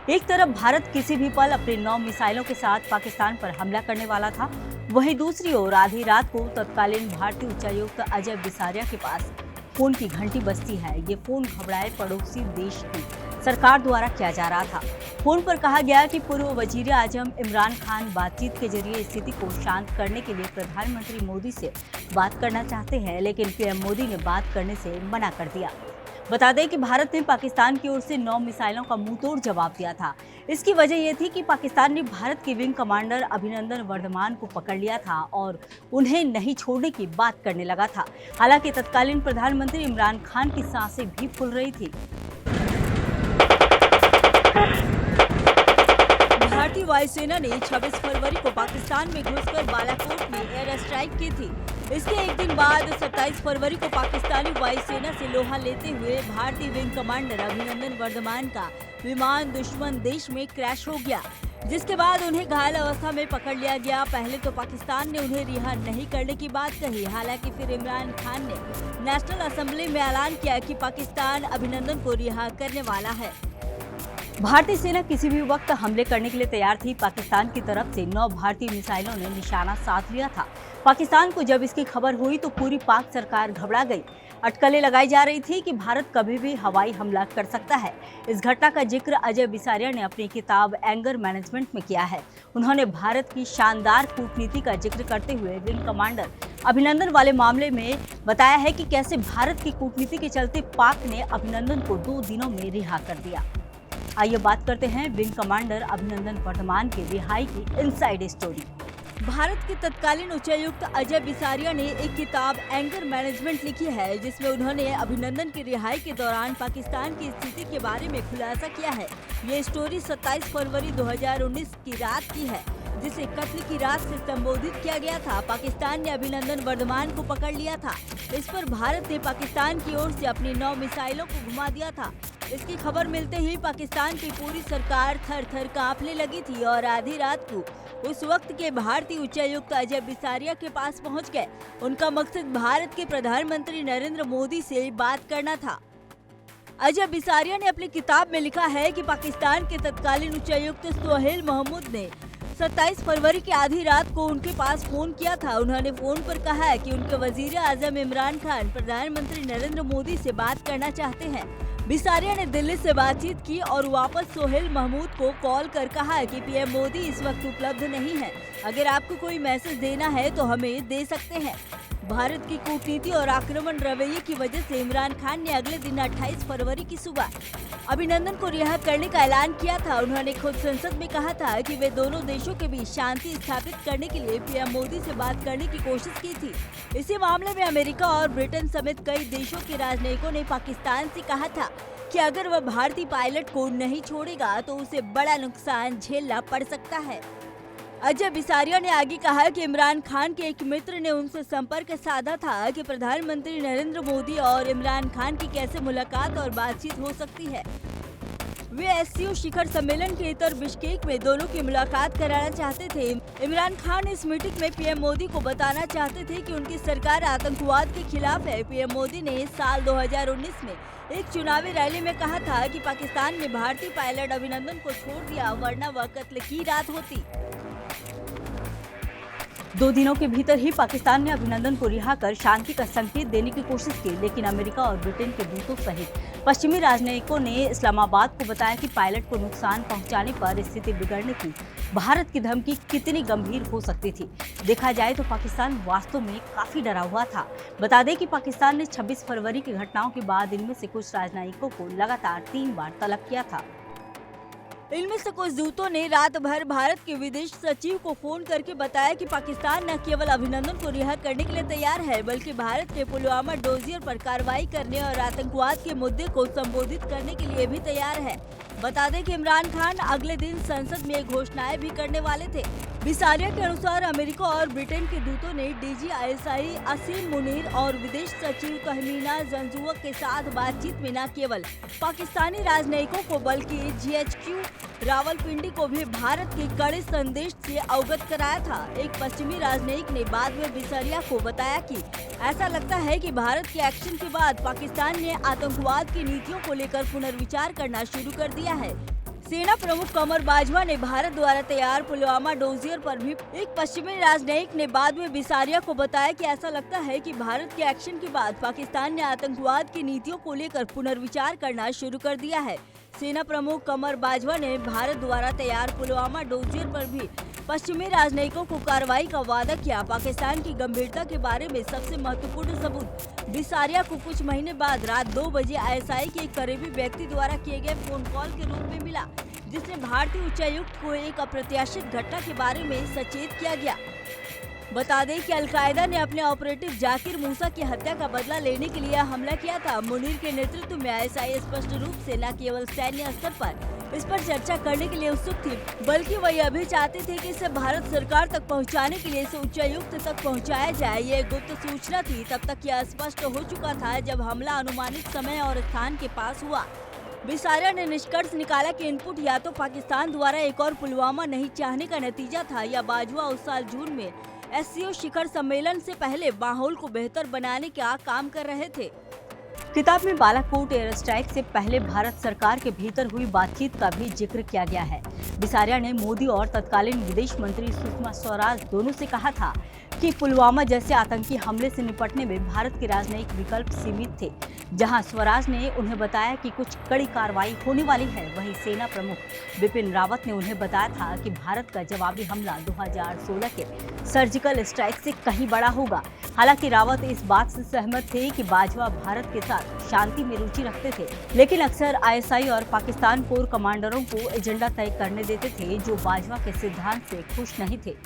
एक तरफ भारत किसी भी पल अपने 9 मिसाइलों के साथ पाकिस्तान पर हमला करने वाला था, वहीं दूसरी ओर आधी रात को तत्कालीन भारतीय उच्चायुक्त अजय बिसारिया के पास फोन की घंटी बजती है। ये फोन घबराए पड़ोसी देश की सरकार द्वारा किया जा रहा था। फोन पर कहा गया कि पूर्व वजीर आजम इमरान खान बातचीत के जरिए स्थिति को शांत करने के लिए प्रधानमंत्री मोदी से बात करना चाहते हैं, लेकिन पीएम मोदी ने बात करने से मना कर दिया। बता दें कि भारत ने पाकिस्तान की ओर से 9 मिसाइलों का मुंहतोड़ जवाब दिया था। इसकी वजह यह थी कि पाकिस्तान ने भारत के विंग कमांडर अभिनंदन वर्धमान को पकड़ लिया था और उन्हें नहीं छोड़ने की बात करने लगा था। हालांकि तत्कालीन प्रधानमंत्री इमरान खान की सांसें भी फूल रही थी। भारतीय वायुसेना ने 26 फरवरी को पाकिस्तान में घुसकर बालाकोट में एयर स्ट्राइक की थी। इसके एक दिन बाद 27 फरवरी को पाकिस्तानी वायुसेना से लोहा लेते हुए भारतीय विंग कमांडर अभिनंदन वर्धमान का विमान दुश्मन देश में क्रैश हो गया, जिसके बाद उन्हें घायल अवस्था में पकड़ लिया गया। पहले तो पाकिस्तान ने उन्हें रिहा नहीं करने की बात कही, हालांकि फिर इमरान खान ने नेशनल असेंबली में ऐलान किया कि पाकिस्तान अभिनंदन को रिहा करने वाला है। भारतीय सेना किसी भी वक्त हमले करने के लिए तैयार थी। पाकिस्तान की तरफ से 9 भारतीय मिसाइलों ने निशाना साध लिया था। पाकिस्तान को जब इसकी खबर हुई तो पूरी पाक सरकार घबरा गई। अटकलें लगाई जा रही थी कि भारत कभी भी हवाई हमला कर सकता है। इस घटना का जिक्र अजय बिसारिया ने अपनी किताब एंगर मैनेजमेंट में किया है। उन्होंने भारत की शानदार कूटनीति का जिक्र करते हुए विंग कमांडर अभिनंदन वाले मामले में बताया है कि कैसे भारत की कूटनीति के चलते पाक ने अभिनंदन को 2 दिनों में रिहा कर दिया। आइए बात करते हैं विंग कमांडर अभिनंदन वर्धमान की रिहाई की इनसाइड स्टोरी। भारत के तत्कालीन उच्चायुक्त अजय बिसारिया ने एक किताब एंगर मैनेजमेंट लिखी है, जिसमें उन्होंने अभिनंदन की रिहाई के दौरान पाकिस्तान की स्थिति के बारे में खुलासा किया है। ये स्टोरी 27 फरवरी 2019 की रात की है, जिसे कत्ल की रात से संबोधित किया गया था। पाकिस्तान ने अभिनंदन वर्धमान को पकड़ लिया था। इस पर भारत ने पाकिस्तान की ओर से अपनी 9 मिसाइलों को घुमा दिया था। इसकी खबर मिलते ही पाकिस्तान की पूरी सरकार थर-थर कांपने लगी थी और आधी रात को उस वक्त के भारतीय उच्चायुक्त अजय बिसारिया के पास पहुंच गए। उनका मकसद भारत के प्रधानमंत्री नरेंद्र मोदी से बात करना था। अजय बिसारिया ने अपनी किताब में लिखा है कि पाकिस्तान के तत्कालीन उच्चायुक्त सोहेल महमूद ने 27 फरवरी की आधी रात को उनके पास फोन किया था। उन्होंने फोन पर कहा है कि उनके वजीर आजम इमरान खान प्रधानमंत्री नरेंद्र मोदी से बात करना चाहते हैं। बिसारिया ने दिल्ली से बातचीत की और वापस सोहेल महमूद को कॉल कर कहा है कि पीएम मोदी इस वक्त उपलब्ध नहीं है। अगर आपको कोई मैसेज देना है तो हमें दे सकते हैं। भारत की कूटनीति और आक्रमण रवैये की वजह से इमरान खान ने अगले दिन 28 फरवरी की सुबह अभिनंदन को रिहा करने का ऐलान किया था। उन्होंने खुद संसद में कहा था कि वे दोनों देशों के बीच शांति स्थापित करने के लिए पीएम मोदी से बात करने की कोशिश की थी। इसी मामले में अमेरिका और ब्रिटेन समेत कई देशों के राजनयिकों ने पाकिस्तान से कहा था कि अगर वह भारतीय पायलट को नहीं छोड़ेगा तो उसे बड़ा नुकसान झेलना पड़ सकता है। अजय बिसारिया ने आगे कहा कि इमरान खान के एक मित्र ने उनसे संपर्क साधा था कि प्रधानमंत्री नरेंद्र मोदी और इमरान खान की कैसे मुलाकात और बातचीत हो सकती है। वे एससीओ शिखर सम्मेलन के इतर बिश्केक में दोनों की मुलाकात कराना चाहते थे। इमरान खान इस मीटिंग में पीएम मोदी को बताना चाहते थे कि उनकी सरकार आतंकवाद के खिलाफ है। पीएम मोदी ने साल 2019 में एक चुनावी रैली में कहा था कि पाकिस्तान ने भारतीय पायलट अभिनंदन को छोड़ दिया, वरना वह कत्ल की रात होती। 2 दिनों के भीतर ही पाकिस्तान ने अभिनंदन को रिहा कर शांति का संकेत देने की कोशिश की, लेकिन अमेरिका और ब्रिटेन के दूतों सहित पश्चिमी राजनयिकों ने इस्लामाबाद को बताया कि पायलट को नुकसान पहुंचाने पर स्थिति बिगड़ने की भारत की धमकी कितनी गंभीर हो सकती थी। देखा जाए तो पाकिस्तान वास्तव में काफी डरा हुआ था। बता दें कि पाकिस्तान ने 26 फरवरी की घटनाओं के बाद इनमें से कुछ राजनयिकों को लगातार 3 बार तलब किया था। इनमें से कुछ दूतों ने रात भर भारत के विदेश सचिव को फोन करके बताया कि पाकिस्तान न केवल अभिनंदन को रिहा करने के लिए तैयार है, बल्कि भारत के पुलवामा डोजियर पर कार्रवाई करने और आतंकवाद के मुद्दे को संबोधित करने के लिए भी तैयार है। बता दें कि इमरान खान अगले दिन संसद में घोषणाएं भी करने वाले थे। बिसारिया के अनुसार अमेरिका और ब्रिटेन के दूतों ने DGISI असीम मुनीर और विदेश सचिव तहमीना जंजुआ के साथ बातचीत में न केवल पाकिस्तानी राजनयिकों को बल्कि GHQ रावलपिंडी को भी भारत के कड़े संदेश से अवगत कराया था। एक पश्चिमी राजनयिक ने बाद में बिसारिया को बताया कि ऐसा लगता है कि भारत के एक्शन के बाद पाकिस्तान ने आतंकवाद की नीतियों को लेकर पुनर्विचार करना शुरू कर दिया है। सेना प्रमुख कमर बाजवा ने भारत द्वारा तैयार पुलवामा डोजियर पर भी एक पश्चिमी राजनयिक ने बाद में बिसारिया को बताया कि ऐसा लगता है कि भारत के एक्शन के बाद पाकिस्तान ने आतंकवाद की नीतियों को लेकर पुनर्विचार करना शुरू कर दिया है। सेना प्रमुख कमर बाजवा ने भारत द्वारा तैयार पुलवामा डोजियर पर भी पश्चिमी राजनयिकों को कार्रवाई का वादा किया। पाकिस्तान की गंभीरता के बारे में सबसे महत्वपूर्ण सबूत बिसारिया को कुछ महीने बाद रात 2 बजे आईएसआई के एक करीबी व्यक्ति द्वारा किए गए फोन कॉल के रूप में मिला, जिसमें भारतीय उच्चायुक्त को एक अप्रत्याशित घटना के बारे में सचेत किया गया। बता दें कि अलकायदा ने अपने ऑपरेटिव जाकिर मूसा की हत्या का बदला लेने के लिए हमला किया था। मुनीर के नेतृत्व में आईएसआई स्पष्ट रूप से न केवल सैन्य स्तर पर इस पर चर्चा करने के लिए उत्सुक थी, बल्कि वह यह भी चाहते थे कि इसे भारत सरकार तक पहुंचाने के लिए इसे उच्चायुक्त तक पहुंचाया जाए। ये गुप्त सूचना थी। तब तक यह स्पष्ट हो चुका था जब हमला अनुमानित समय और स्थान के पास हुआ। बिसारिया ने निष्कर्ष निकाला कि इनपुट या तो पाकिस्तान द्वारा एक और पुलवामा नहीं चाहने का नतीजा था, या बाजवा उस साल जून में एससीओ शिखर सम्मेलन से पहले माहौल को बेहतर बनाने का काम कर रहे थे। किताब में बालाकोट एयर स्ट्राइक से पहले भारत सरकार के भीतर हुई बातचीत का भी जिक्र किया गया है। बिसारिया ने मोदी और तत्कालीन विदेश मंत्री सुषमा स्वराज दोनों से कहा था कि पुलवामा जैसे आतंकी हमले से निपटने में भारत के राजनयिक विकल्प सीमित थे। जहां स्वराज ने उन्हें बताया कि कुछ कड़ी कार्रवाई होने वाली है, वहीं सेना प्रमुख बिपिन रावत ने उन्हें बताया था कि भारत का जवाबी हमला 2016 के सर्जिकल स्ट्राइक से कहीं बड़ा होगा। हालांकि रावत इस बात से सहमत थे कि बाजवा भारत के साथ शांति में रुचि रखते थे, लेकिन अक्सर आईएसआई और पाकिस्तान कोर कमांडरों को एजेंडा तय करने देते थे जो बाजवा के सिद्धांत से खुश नहीं थे।